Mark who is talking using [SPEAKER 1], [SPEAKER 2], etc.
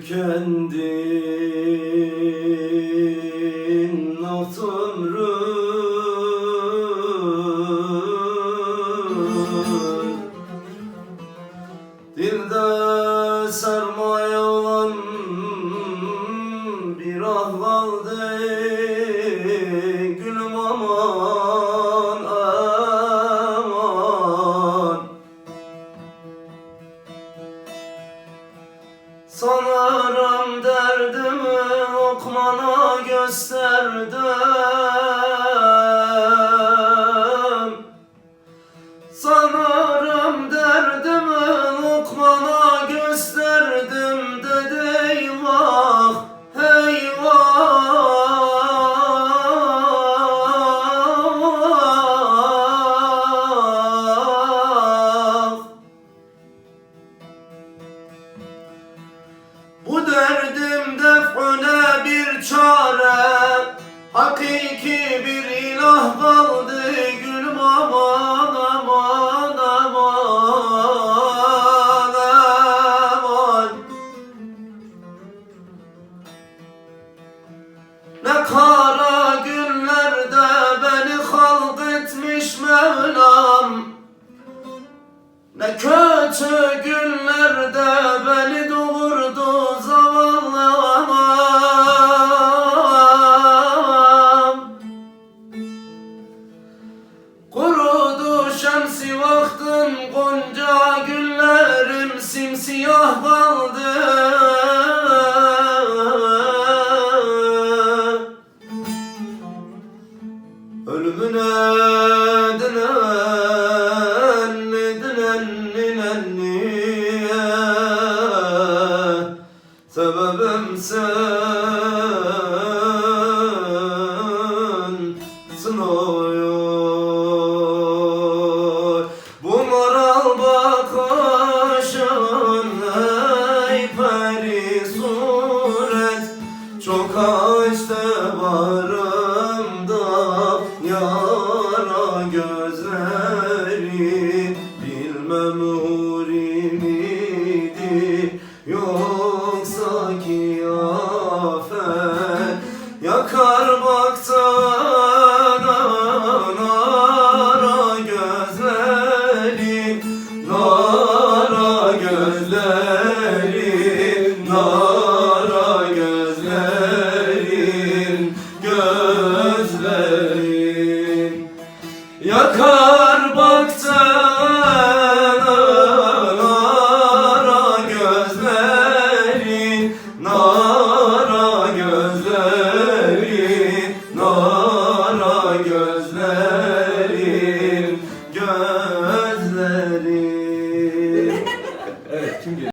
[SPEAKER 1] tükendin of ömrün. Dilde sermaye olan bir ahvalde gülüm aman aman. Sanırım derdimi okmana gösterdim. Sanırım derdimi okmana gösterdim. Dedi eyvah eyvah. Bu derdim def'üne bir çare, hakiki bir ilah kaldı gülüm aman aman aman aman. Ne kara günlerde beni halk etmiş Mevlam, ne kötü günlerde beni doğurdu zavallı anam. Kurudu şemsi vaktın gonca günlerim, simsiyah kaldı. Ölümüne sebebim sensin oy. Bu moral bakışın ey peri suret, çok açtı barımda yara gözleri. Bilmem huri miydi yoksa kıyafet, yakar baktan nara gözleri, nara gözleri.